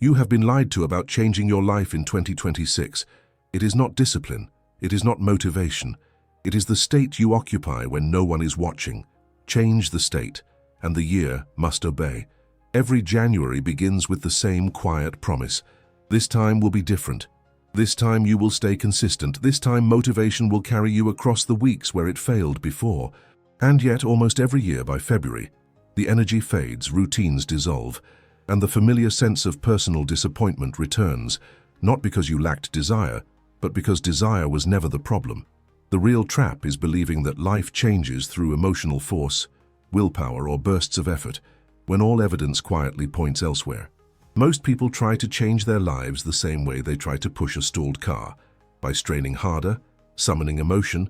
You have been lied to about changing your life in 2026. It is not discipline. It is not motivation. It is the state you occupy when no one is watching. Change the state, and the year must obey. Every January begins with the same quiet promise. This time will be different. This time you will stay consistent. This time motivation will carry you across the weeks where it failed before. And yet, almost every year by February, the energy fades, routines dissolve, and the familiar sense of personal disappointment returns, not because you lacked desire, but because desire was never the problem. The real trap is believing that life changes through emotional force, willpower, or bursts of effort, when all evidence quietly points elsewhere. Most people try to change their lives the same way they try to push a stalled car, by straining harder, summoning emotion,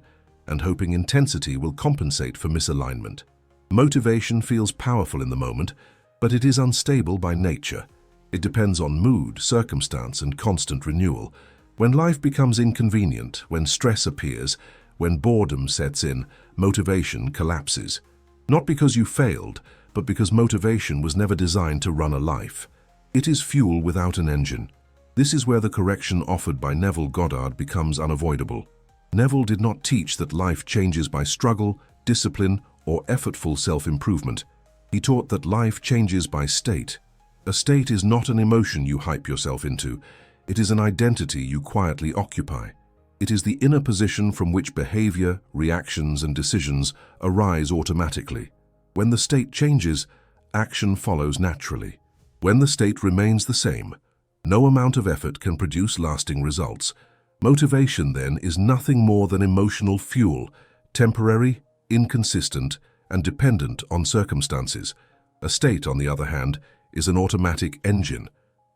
and hoping intensity will compensate for misalignment. Motivation feels powerful in the moment, but it is unstable by nature. It depends on mood, circumstance, and constant renewal. When life becomes inconvenient, when stress appears, when boredom sets in, motivation collapses. Not because you failed, but because motivation was never designed to run a life. It is fuel without an engine. This is where the correction offered by Neville Goddard becomes unavoidable. Neville did not teach that life changes by struggle, discipline, or effortful self-improvement. He taught that life changes by state. A state is not an emotion you hype yourself into. It is an identity you quietly occupy. It is the inner position from which behavior, reactions, and decisions arise automatically. When the state changes, action follows naturally. When the state remains the same, no amount of effort can produce lasting results. Motivation, then, is nothing more than emotional fuel, temporary, inconsistent, and dependent on circumstances. A state, on the other hand, is an automatic engine.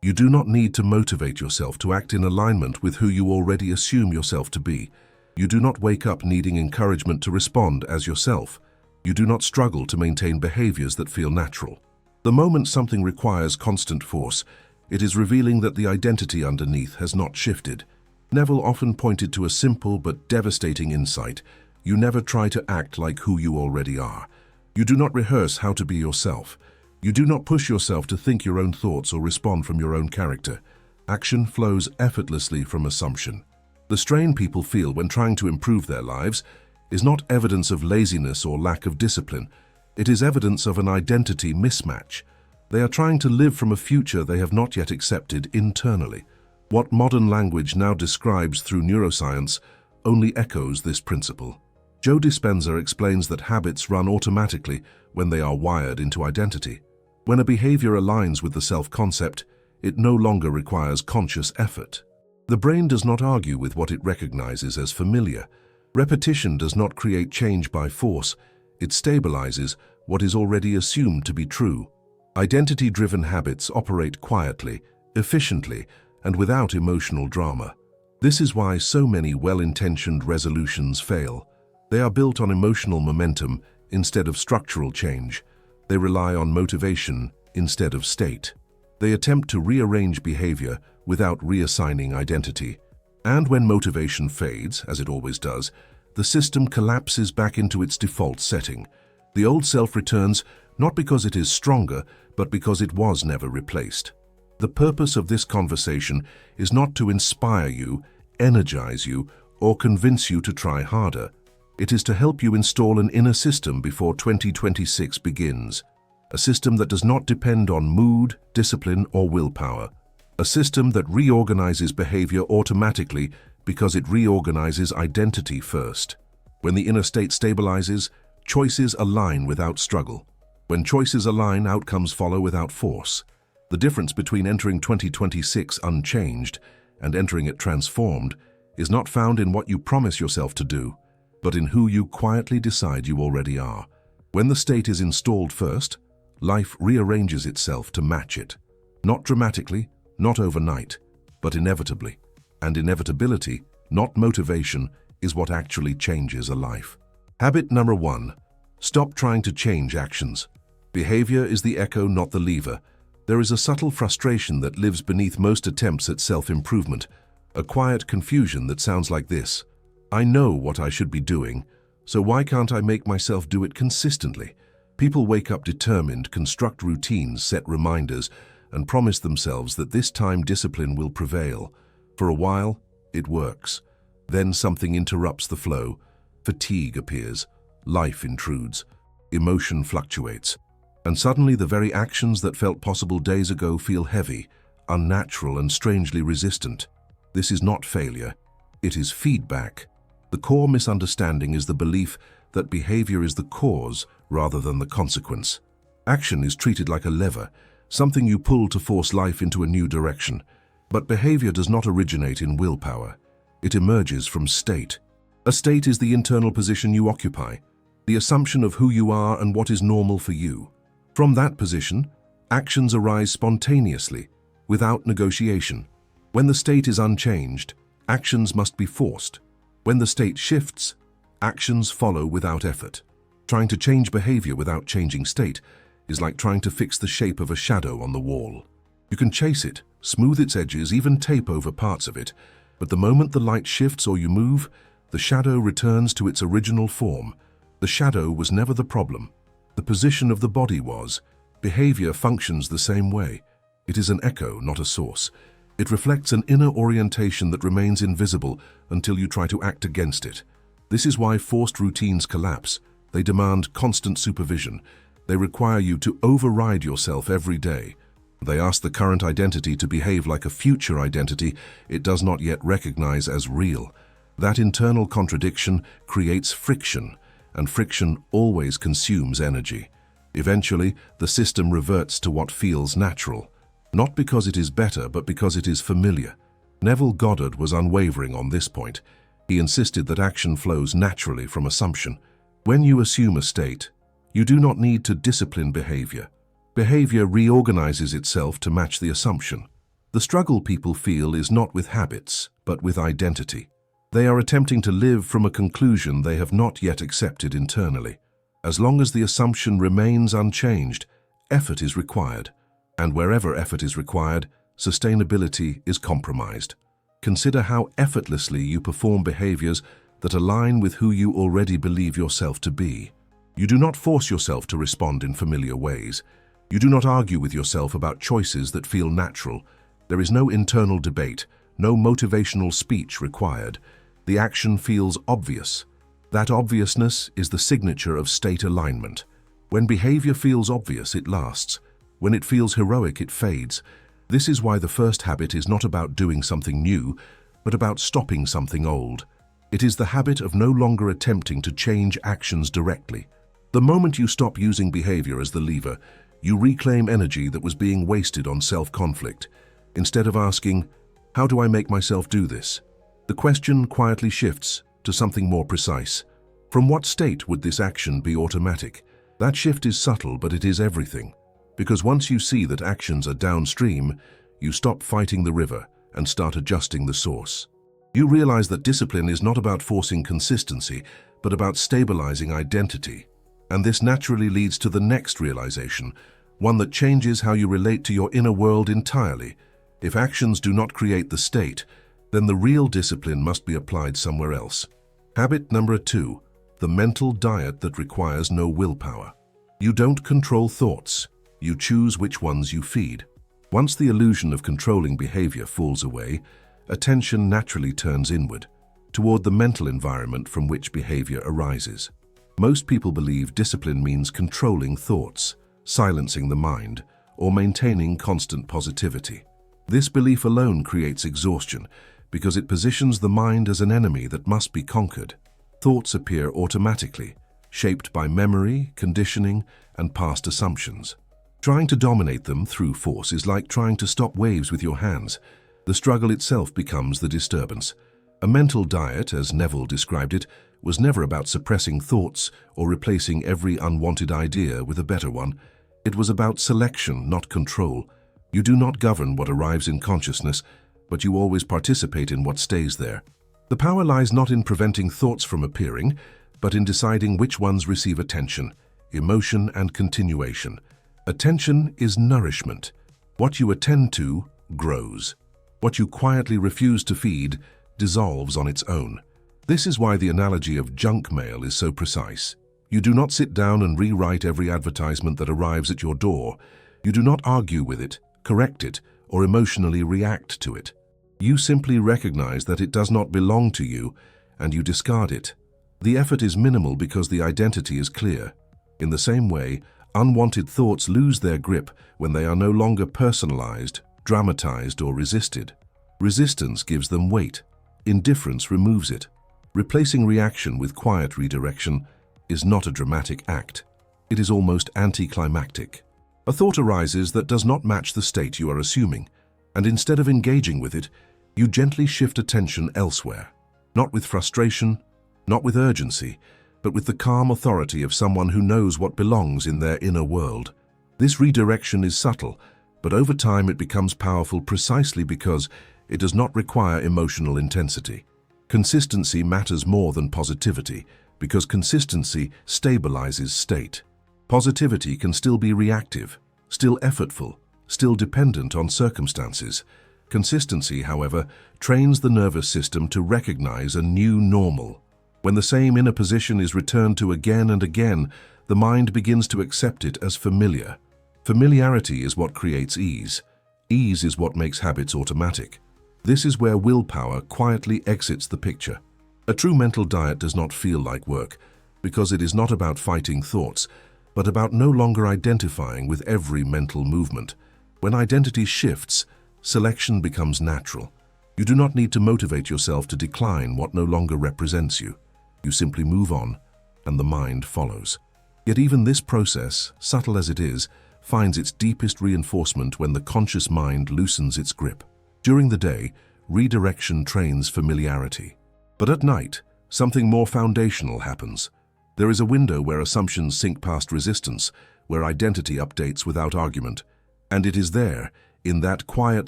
You do not need to motivate yourself to act in alignment with who you already assume yourself to be. You do not wake up needing encouragement to respond as yourself. You do not struggle to maintain behaviors that feel natural. The moment something requires constant force, it is revealing that the identity underneath has not shifted. Neville often pointed to a simple but devastating insight. You never try to act like who you already are. You do not rehearse how to be yourself. You do not push yourself to think your own thoughts or respond from your own character. Action flows effortlessly from assumption. The strain people feel when trying to improve their lives is not evidence of laziness or lack of discipline. It is evidence of an identity mismatch. They are trying to live from a future they have not yet accepted internally. What modern language now describes through neuroscience only echoes this principle. Joe Dispenza explains that habits run automatically when they are wired into identity. When a behavior aligns with the self-concept, it no longer requires conscious effort. The brain does not argue with what it recognizes as familiar. Repetition does not create change by force. It stabilizes what is already assumed to be true. Identity-driven habits operate quietly, efficiently, and without emotional drama. This is why so many well-intentioned resolutions fail. They are built on emotional momentum instead of structural change. They rely on motivation instead of state. They attempt to rearrange behavior without reassigning identity. And when motivation fades, as it always does, the system collapses back into its default setting. The old self returns not because it is stronger, but because it was never replaced. The purpose of this conversation is not to inspire you, energize you, or convince you to try harder. It is to help you install an inner system before 2026 begins. A system that does not depend on mood, discipline, or willpower. A system that reorganizes behavior automatically because it reorganizes identity first. When the inner state stabilizes, choices align without struggle. When choices align, outcomes follow without force. The difference between entering 2026 unchanged and entering it transformed is not found in what you promise yourself to do, but in who you quietly decide you already are. When the state is installed first, life rearranges itself to match it. Not dramatically, not overnight, but inevitably. And inevitability, not motivation, is what actually changes a life. Habit number 1. Stop trying to change actions. Behavior is the echo, not the lever. There is a subtle frustration that lives beneath most attempts at self-improvement, a quiet confusion that sounds like this: I know what I should be doing, so why can't I make myself do it consistently? People wake up determined, construct routines, set reminders, and promise themselves that this time discipline will prevail. For a while, it works. Then something interrupts the flow. Fatigue appears, life intrudes, emotion fluctuates, and suddenly the very actions that felt possible days ago feel heavy, unnatural, and strangely resistant. This is not failure, it is feedback. The core misunderstanding is the belief that behavior is the cause rather than the consequence. Action is treated like a lever, something you pull to force life into a new direction. But behavior does not originate in willpower. It emerges from state. A state is the internal position you occupy, the assumption of who you are and what is normal for you. From that position, actions arise spontaneously, without negotiation. When the state is unchanged, actions must be forced. When the state shifts, actions follow without effort. Trying to change behavior without changing state is like trying to fix the shape of a shadow on the wall. You can chase it, smooth its edges, even tape over parts of it, but the moment the light shifts or you move, the shadow returns to its original form. The shadow was never the problem. The position of the body was. Behavior functions the same way. It is an echo, not a source. It reflects an inner orientation that remains invisible until you try to act against it. This is why forced routines collapse. They demand constant supervision. They require you to override yourself every day. They ask the current identity to behave like a future identity it does not yet recognize as real. That internal contradiction creates friction, and friction always consumes energy. Eventually, the system reverts to what feels natural, not because it is better, but because it is familiar. Neville Goddard was unwavering on this point. He insisted that action flows naturally from assumption. When you assume a state, you do not need to discipline behavior. Behavior reorganizes itself to match the assumption. The struggle people feel is not with habits, but with identity. They are attempting to live from a conclusion they have not yet accepted internally. As long as the assumption remains unchanged, effort is required. And wherever effort is required, sustainability is compromised. Consider how effortlessly you perform behaviors that align with who you already believe yourself to be. You do not force yourself to respond in familiar ways. You do not argue with yourself about choices that feel natural. There is no internal debate, no motivational speech required. The action feels obvious. That obviousness is the signature of state alignment. When behavior feels obvious, it lasts. When it feels heroic, it fades. This is why the first habit is not about doing something new, but about stopping something old. It is the habit of no longer attempting to change actions directly. The moment you stop using behavior as the lever, you reclaim energy that was being wasted on self-conflict. Instead of asking, "How do I make myself do this?" the question quietly shifts to something more precise. From what state would this action be automatic? That shift is subtle, but it is everything. Because once you see that actions are downstream, you stop fighting the river and start adjusting the source. You realize that discipline is not about forcing consistency, but about stabilizing identity. And this naturally leads to the next realization, one that changes how you relate to your inner world entirely. If actions do not create the state, then the real discipline must be applied somewhere else. Habit number 2, the mental diet that requires no willpower. You don't control thoughts. You choose which ones you feed. Once the illusion of controlling behavior falls away, attention naturally turns inward, toward the mental environment from which behavior arises. Most people believe discipline means controlling thoughts, silencing the mind, or maintaining constant positivity. This belief alone creates exhaustion because it positions the mind as an enemy that must be conquered. Thoughts appear automatically, shaped by memory, conditioning, and past assumptions. Trying to dominate them through force is like trying to stop waves with your hands. The struggle itself becomes the disturbance. A mental diet, as Neville described it, was never about suppressing thoughts or replacing every unwanted idea with a better one. It was about selection, not control. You do not govern what arrives in consciousness, but you always participate in what stays there. The power lies not in preventing thoughts from appearing, but in deciding which ones receive attention, emotion, and continuation. Attention is nourishment. What you attend to grows. What you quietly refuse to feed dissolves on its own. This is why the analogy of junk mail is so precise. You do not sit down and rewrite every advertisement that arrives at your door. You do not argue with it, correct it, or emotionally react to it. You simply recognize that it does not belong to you, and you discard it. The effort is minimal because the identity is clear. In the same way, unwanted thoughts lose their grip when they are no longer personalized, dramatized, or resisted. Resistance gives them weight. Indifference removes it. Replacing reaction with quiet redirection is not a dramatic act. It is almost anticlimactic. A thought arises that does not match the state you are assuming, and instead of engaging with it, you gently shift attention elsewhere. Not with frustration, not with urgency, but with the calm authority of someone who knows what belongs in their inner world. This redirection is subtle, but over time it becomes powerful precisely because it does not require emotional intensity. Consistency matters more than positivity, because consistency stabilizes state. Positivity can still be reactive, still effortful, still dependent on circumstances. Consistency, however, trains the nervous system to recognize a new normal. When the same inner position is returned to again and again, the mind begins to accept it as familiar. Familiarity is what creates ease. Ease is what makes habits automatic. This is where willpower quietly exits the picture. A true mental diet does not feel like work, because it is not about fighting thoughts, but about no longer identifying with every mental movement. When identity shifts, selection becomes natural. You do not need to motivate yourself to decline what no longer represents you. You simply move on, and the mind follows. Yet even this process, subtle as it is, finds its deepest reinforcement when the conscious mind loosens its grip. During the day, redirection trains familiarity. But at night, something more foundational happens. There is a window where assumptions sink past resistance, where identity updates without argument. And it is there, in that quiet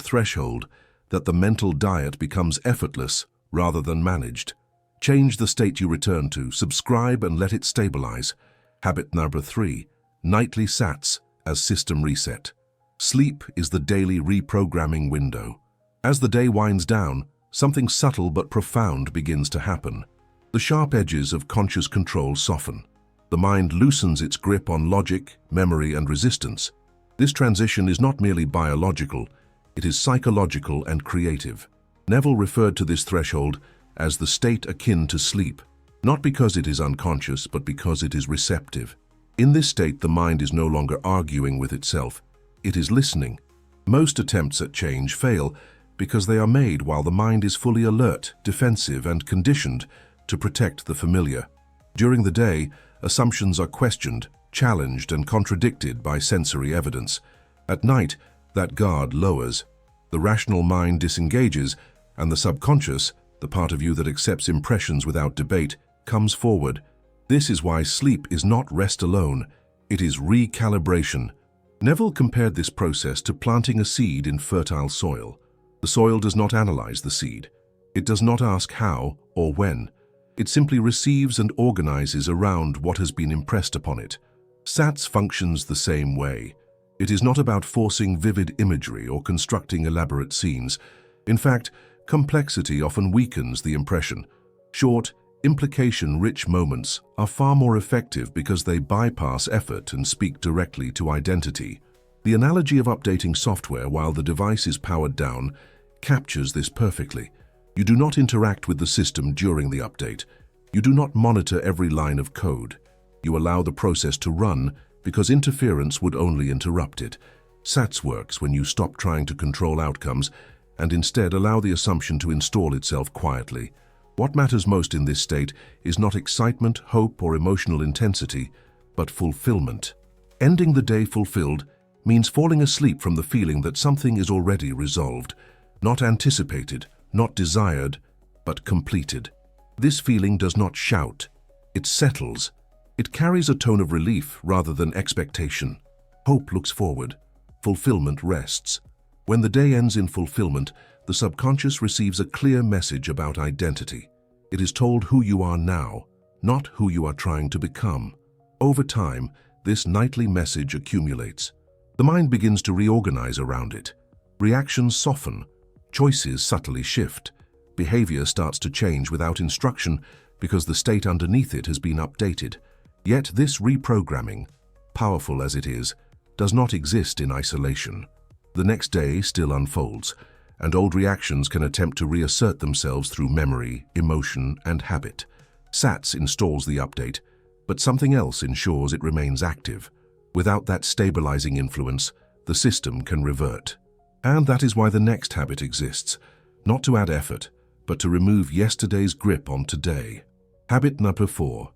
threshold, that the mental diet becomes effortless rather than managed. Change the state you return to, subscribe and let it stabilize. Habit number 3, nightly sats as system reset. Sleep is the daily reprogramming window. As the day winds down, something subtle but profound begins to happen. The sharp edges of conscious control soften. The mind loosens its grip on logic, memory, and resistance. This transition is not merely biological, it is psychological and creative. Neville referred to this threshold as the state akin to sleep, not because it is unconscious, but because it is receptive. In this state, the mind is no longer arguing with itself, it is listening. Most attempts at change fail because they are made while the mind is fully alert, defensive, and conditioned to protect the familiar. During the day, assumptions are questioned, challenged, and contradicted by sensory evidence. At night, that guard lowers. The rational mind disengages, and the subconscious, the part of you that accepts impressions without debate, comes forward. This is why sleep is not rest alone, it is recalibration. Neville compared this process to planting a seed in fertile soil. The soil does not analyze the seed. It does not ask how or when. It simply receives and organizes around what has been impressed upon it. SATS functions the same way. It is not about forcing vivid imagery or constructing elaborate scenes. In fact, complexity often weakens the impression. Short, implication-rich moments are far more effective because they bypass effort and speak directly to identity. The analogy of updating software while the device is powered down captures this perfectly. You do not interact with the system during the update. You do not monitor every line of code. You allow the process to run because interference would only interrupt it. SATS works when you stop trying to control outcomes and instead allow the assumption to install itself quietly. What matters most in this state is not excitement, hope, or emotional intensity, but fulfillment. Ending the day fulfilled means falling asleep from the feeling that something is already resolved, not anticipated, not desired, but completed. This feeling does not shout. It settles. It carries a tone of relief rather than expectation. Hope looks forward. Fulfillment rests. When the day ends in fulfillment, the subconscious receives a clear message about identity. It is told who you are now, not who you are trying to become. Over time, this nightly message accumulates. The mind begins to reorganize around it. Reactions soften. Choices subtly shift. Behavior starts to change without instruction because the state underneath it has been updated. Yet this reprogramming, powerful as it is, does not exist in isolation. The next day still unfolds, and old reactions can attempt to reassert themselves through memory, emotion, and habit. SATS installs the update, but something else ensures it remains active. Without that stabilizing influence, the system can revert. And that is why the next habit exists, not to add effort, but to remove yesterday's grip on today. Habit number 4,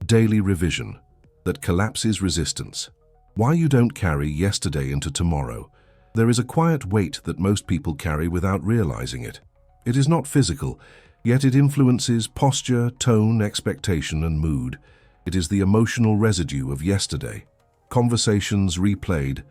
daily revision, that collapses resistance. Why you don't carry yesterday into tomorrow. There is a quiet weight that most people carry without realizing it. It is not physical, yet it influences posture, tone, expectation, and mood. It is the emotional residue of yesterday. Conversations replayed,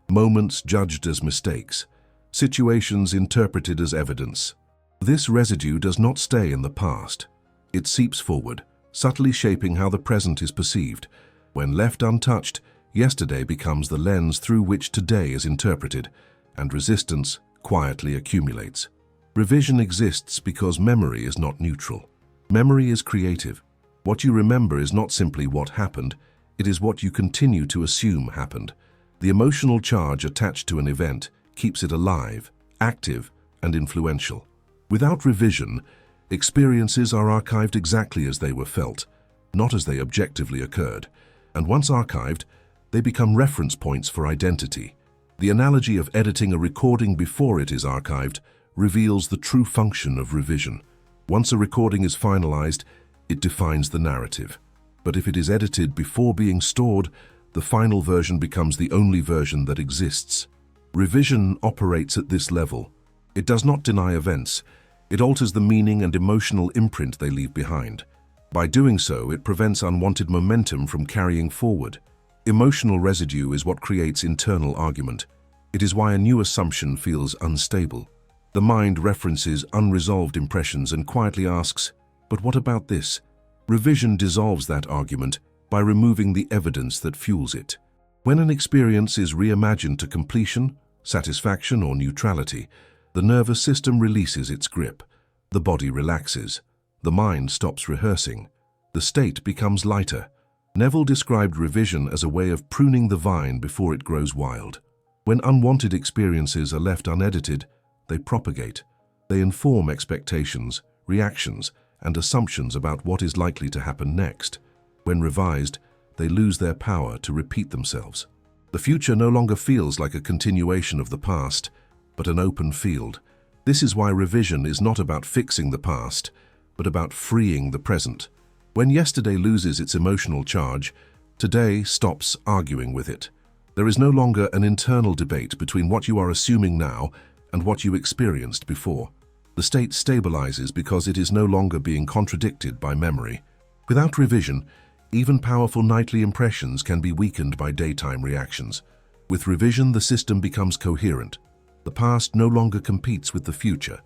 moments judged as mistakes, situations interpreted as evidence. This residue does not stay in the past. It seeps forward, subtly shaping how the present is perceived. When left untouched, yesterday becomes the lens through which today is interpreted, and resistance quietly accumulates. Revision exists because memory is not neutral. Memory is creative. What you remember is not simply what happened, it is what you continue to assume happened. The emotional charge attached to an event keeps it alive, active, and influential. Without revision, experiences are archived exactly as they were felt, not as they objectively occurred. And once archived, they become reference points for identity. The analogy of editing a recording before it is archived reveals the true function of revision. Once a recording is finalized, it defines the narrative. But if it is edited before being stored, the final version becomes the only version that exists. Revision operates at this level. It does not deny events. It alters the meaning and emotional imprint they leave behind. By doing so, it prevents unwanted momentum from carrying forward. Emotional residue is what creates internal argument. It is why a new assumption feels unstable. The mind references unresolved impressions and quietly asks, "But what about this?" Revision dissolves that argument by removing the evidence that fuels it. When an experience is reimagined to completion, satisfaction, or neutrality, the nervous system releases its grip. The body relaxes. The mind stops rehearsing. The state becomes lighter. Neville described revision as a way of pruning the vine before it grows wild. When unwanted experiences are left unedited, they propagate. They inform expectations, reactions, and assumptions about what is likely to happen next. When revised, they lose their power to repeat themselves. The future no longer feels like a continuation of the past, but an open field. This is why revision is not about fixing the past, but about freeing the present. When yesterday loses its emotional charge, today stops arguing with it. There is no longer an internal debate between what you are assuming now and what you experienced before. The state stabilizes because it is no longer being contradicted by memory. Without revision, even powerful nightly impressions can be weakened by daytime reactions. With revision, the system becomes coherent. The past no longer competes with the future.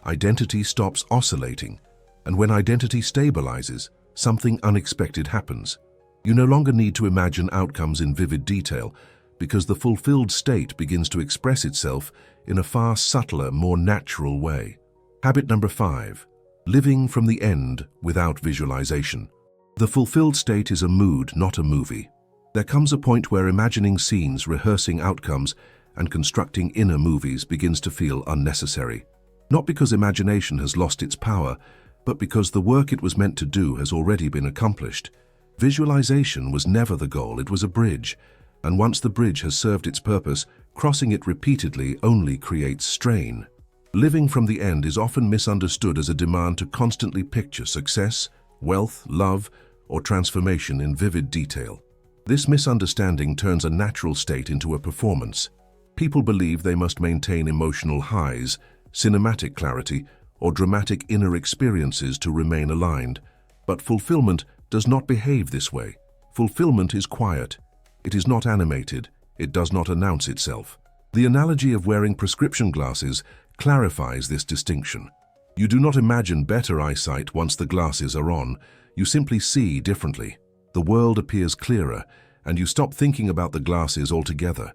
Identity stops oscillating. And when identity stabilizes, something unexpected happens. You no longer need to imagine outcomes in vivid detail, because the fulfilled state begins to express itself in a far subtler, more natural way. Habit number 5, living from the end without visualization. The fulfilled state is a mood, not a movie. There comes a point where imagining scenes, rehearsing outcomes, and constructing inner movies begins to feel unnecessary. Not because imagination has lost its power, but because the work it was meant to do has already been accomplished. Visualization was never the goal, it was a bridge. And once the bridge has served its purpose, crossing it repeatedly only creates strain. Living from the end is often misunderstood as a demand to constantly picture success, wealth, love, or transformation in vivid detail. This misunderstanding turns a natural state into a performance. People believe they must maintain emotional highs, cinematic clarity, or dramatic inner experiences to remain aligned. But fulfillment does not behave this way. Fulfillment is quiet. It is not animated. It does not announce itself. The analogy of wearing prescription glasses clarifies this distinction. You do not imagine better eyesight once the glasses are on. You simply see differently. The world appears clearer, and you stop thinking about the glasses altogether.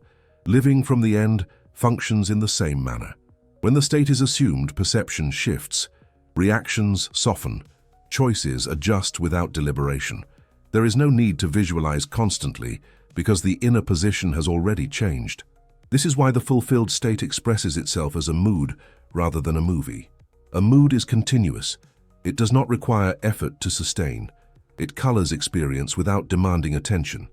Living from the end functions in the same manner. When the state is assumed, perception shifts. Reactions soften. Choices adjust without deliberation. There is no need to visualize constantly because the inner position has already changed. This is why the fulfilled state expresses itself as a mood rather than a movie. A mood is continuous. It does not require effort to sustain. It colors experience without demanding attention.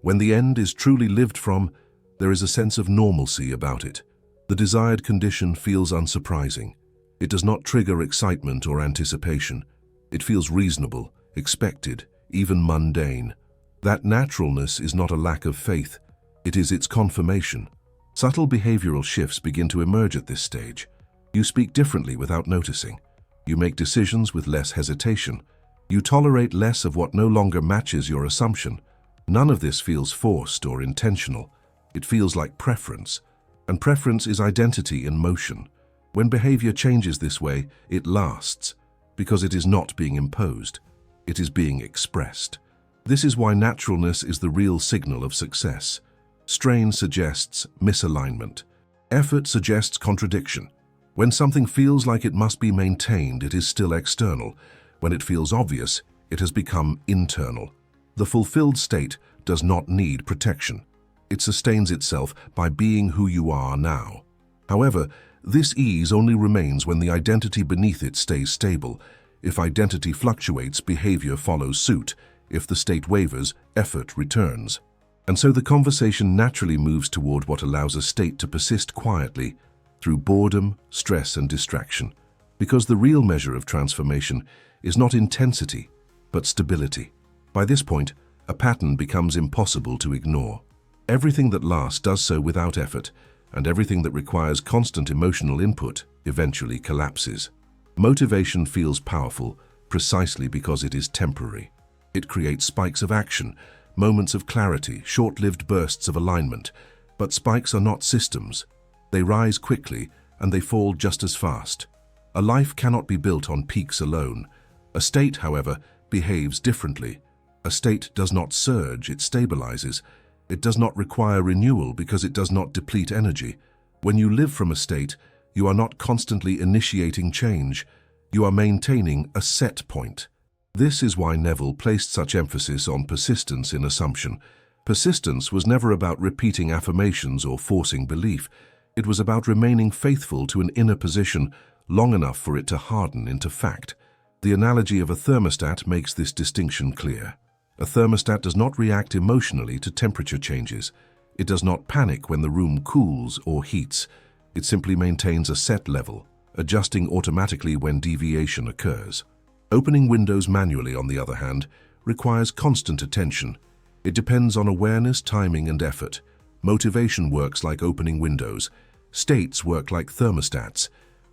When the end is truly lived from, there is a sense of normalcy about it. The desired condition feels unsurprising. It does not trigger excitement or anticipation. It feels reasonable, expected, even mundane. That naturalness is not a lack of faith. It is its confirmation. Subtle behavioral shifts begin to emerge at this stage. You speak differently without noticing. You make decisions with less hesitation. You tolerate less of what no longer matches your assumption. None of this feels forced or intentional. It feels like preference. And preference is identity in motion. When behavior changes this way, it lasts, because it is not being imposed. It is being expressed. This is why naturalness is the real signal of success. Strain suggests misalignment. Effort suggests contradiction. When something feels like it must be maintained, it is still external. When it feels obvious, it has become internal. The fulfilled state does not need protection. It sustains itself by being who you are now. However, this ease only remains when the identity beneath it stays stable. If identity fluctuates, behavior follows suit. If the state wavers, effort returns. And so the conversation naturally moves toward what allows a state to persist quietly through boredom, stress, and distraction. Because the real measure of transformation is not intensity, but stability. By this point, a pattern becomes impossible to ignore. Everything that lasts does so without effort, and everything that requires constant emotional input eventually collapses. Motivation feels powerful precisely because it is temporary. It creates spikes of action, moments of clarity, short-lived bursts of alignment. But spikes are not systems. They rise quickly, and they fall just as fast. A life cannot be built on peaks alone. A state, however, behaves differently. A state does not surge, it stabilizes. It does not require renewal because it does not deplete energy. When you live from a state, you are not constantly initiating change. You are maintaining a set point. This is why Neville placed such emphasis on persistence in assumption. Persistence was never about repeating affirmations or forcing belief. It was about remaining faithful to an inner position long enough for it to harden into fact. The analogy of a thermostat makes this distinction clear. A thermostat does not react emotionally to temperature changes. It does not panic when the room cools or heats. It simply maintains a set level, adjusting automatically when deviation occurs. Opening windows manually, on the other hand, requires constant attention. It depends on awareness, timing, and effort. Motivation works like opening windows. States work like thermostats.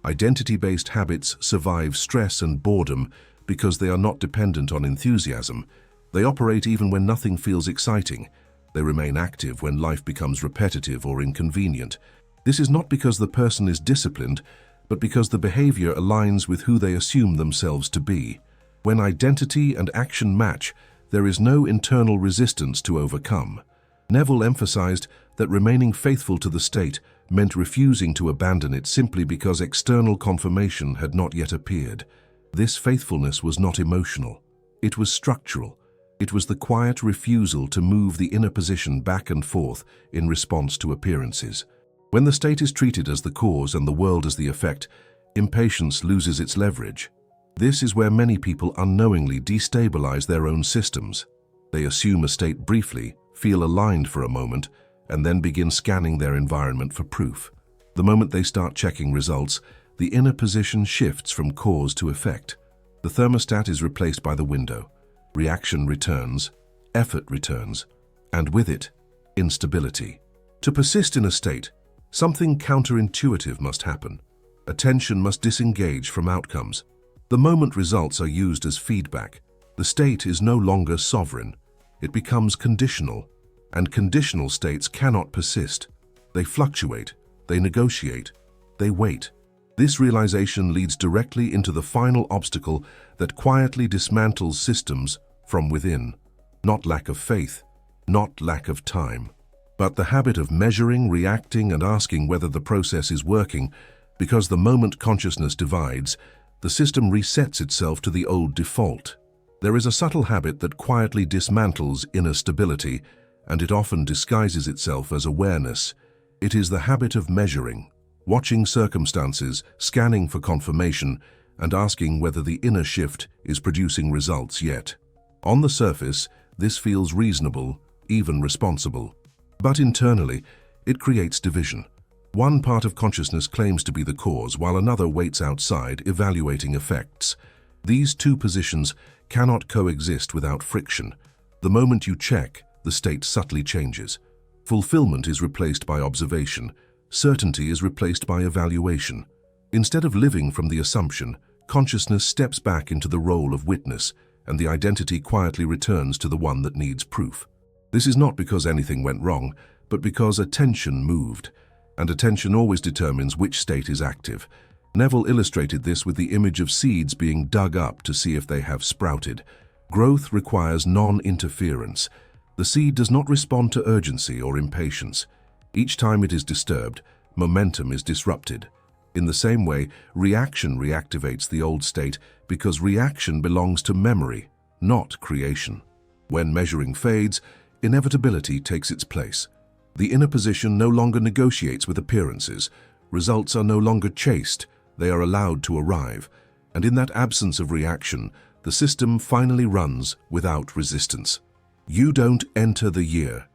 Identity-based habits survive stress and boredom because they are not dependent on enthusiasm. They operate even when nothing feels exciting. They remain active when life becomes repetitive or inconvenient. This is not because the person is disciplined, but because the behavior aligns with who they assume themselves to be. When identity and action match, there is no internal resistance to overcome. Neville emphasized that remaining faithful to the state meant refusing to abandon it simply because external confirmation had not yet appeared. This faithfulness was not emotional. It was structural. It was the quiet refusal to move the inner position back and forth in response to appearances. When the state is treated as the cause and the world as the effect, impatience loses its leverage. This is where many people unknowingly destabilize their own systems. They assume a state briefly, feel aligned for a moment, and then begin scanning their environment for proof. The moment they start checking results, the inner position shifts from cause to effect. The thermostat is replaced by the window. Reaction returns, effort returns, and with it, instability. To persist in a state, something counterintuitive must happen. Attention must disengage from outcomes. The moment results are used as feedback. The state is no longer sovereign. It becomes conditional, and conditional states cannot persist. They fluctuate, they negotiate, they wait. This realization leads directly into the final obstacle that quietly dismantles systems from within. Not lack of faith, not lack of time, but the habit of measuring, reacting, and asking whether the process is working. Because the moment consciousness divides, the system resets itself to the old default. There is a subtle habit that quietly dismantles inner stability, and it often disguises itself as awareness. It is the habit of measuring, watching circumstances, scanning for confirmation, and asking whether the inner shift is producing results yet. On the surface, this feels reasonable, even responsible. But internally, it creates division. One part of consciousness claims to be the cause, while another waits outside, evaluating effects. These two positions cannot coexist without friction. The moment you check, the state subtly changes. Fulfillment is replaced by observation. Certainty is replaced by evaluation. Instead of living from the assumption, consciousness steps back into the role of witness, and the identity quietly returns to the one that needs proof. This is not because anything went wrong, but because attention moved, and attention always determines which state is active. Neville illustrated this with the image of seeds being dug up to see if they have sprouted. Growth requires non-interference. The seed does not respond to urgency or impatience. Each time it is disturbed, momentum is disrupted. In the same way, reaction reactivates the old state because reaction belongs to memory, not creation. When measuring fades, inevitability takes its place. The inner position no longer negotiates with appearances. Results are no longer chased, they are allowed to arrive. And in that absence of reaction, the system finally runs without resistance. You don't enter the year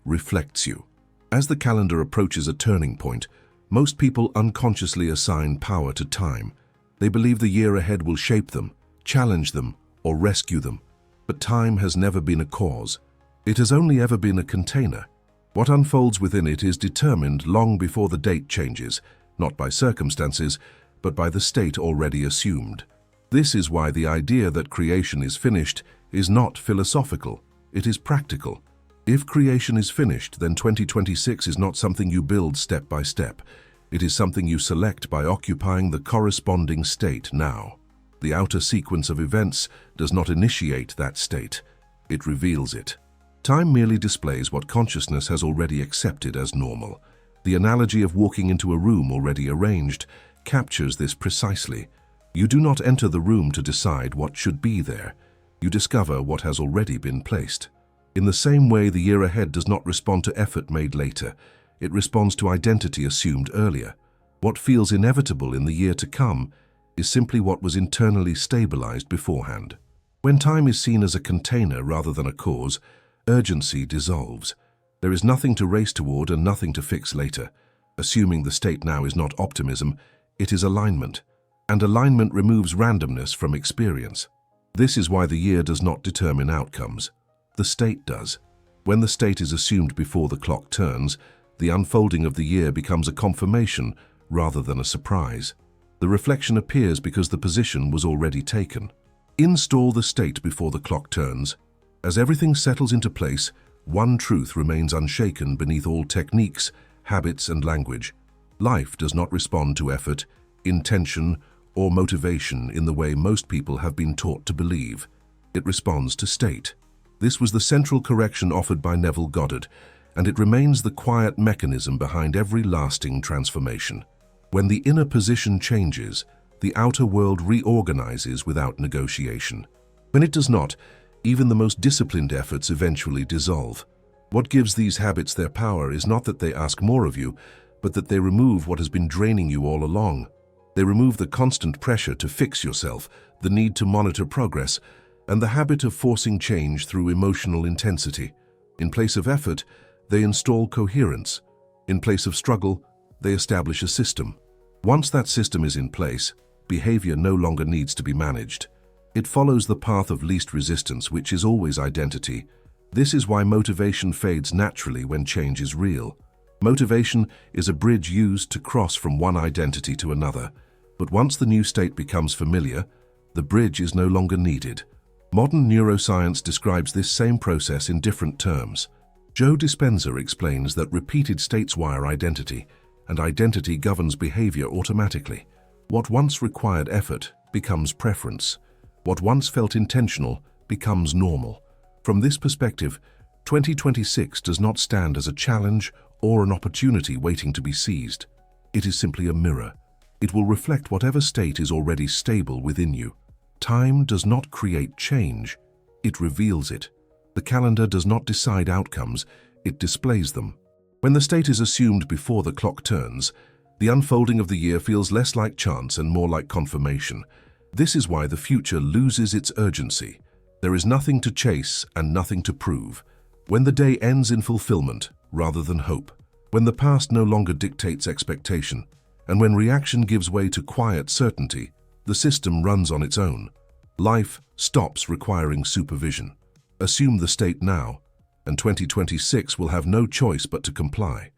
reflects you. As the calendar approaches a turning point, most people unconsciously assign power to time. They believe the year ahead will shape them, challenge them, or rescue them. But time has never been a cause. It has only ever been a container. What unfolds within it is determined long before the date changes, not by circumstances, but by the state already assumed. This is why the idea that creation is finished is not philosophical, it is practical. If creation is finished, then 2026 is not something you build step by step. It is something you select by occupying the corresponding state now. The outer sequence of events does not initiate that state, it reveals it. Time merely displays what consciousness has already accepted as normal. The analogy of walking into a room already arranged captures this precisely. You do not enter the room to decide what should be there. You discover what has already been placed. In the same way, the year ahead does not respond to effort made later. It responds to identity assumed earlier. What feels inevitable in the year to come is simply what was internally stabilized beforehand. When time is seen as a container rather than a cause, urgency dissolves. There is nothing to race toward and nothing to fix later. Assuming the state now is not optimism, it is alignment. And alignment removes randomness from experience. This is why the year does not determine outcomes. The state does. When the state is assumed before the clock turns, the unfolding of the year becomes a confirmation rather than a surprise. The reflection appears because the position was already taken. Install the state before the clock turns. As everything settles into place, one truth remains unshaken beneath all techniques, habits, and language. Life does not respond to effort, intention, or motivation in the way most people have been taught to believe. It responds to state. This was the central correction offered by Neville Goddard, and it remains the quiet mechanism behind every lasting transformation. When the inner position changes, the outer world reorganizes without negotiation. When it does not, even the most disciplined efforts eventually dissolve. What gives these habits their power is not that they ask more of you, but that they remove what has been draining you all along. They remove the constant pressure to fix yourself, the need to monitor progress, and the habit of forcing change through emotional intensity. In place of effort, they install coherence. In place of struggle, they establish a system. Once that system is in place, behavior no longer needs to be managed. It follows the path of least resistance, which is always identity. This is why motivation fades naturally when change is real. Motivation is a bridge used to cross from one identity to another. But once the new state becomes familiar, the bridge is no longer needed. Modern neuroscience describes this same process in different terms. Joe Dispenza explains that repeated states wire identity, and identity governs behavior automatically. What once required effort becomes preference. What once felt intentional becomes normal. From this perspective, 2026 does not stand as a challenge or an opportunity waiting to be seized. It is simply a mirror. It will reflect whatever state is already stable within you. Time does not create change, it reveals it. The calendar does not decide outcomes, it displays them. When the state is assumed before the clock turns, the unfolding of the year feels less like chance and more like confirmation. This is why the future loses its urgency. There is nothing to chase and nothing to prove. When the day ends in fulfillment rather than hope, when the past no longer dictates expectation, and when reaction gives way to quiet certainty, the system runs on its own. Life stops requiring supervision. Assume the state now, and 2026 will have no choice but to comply.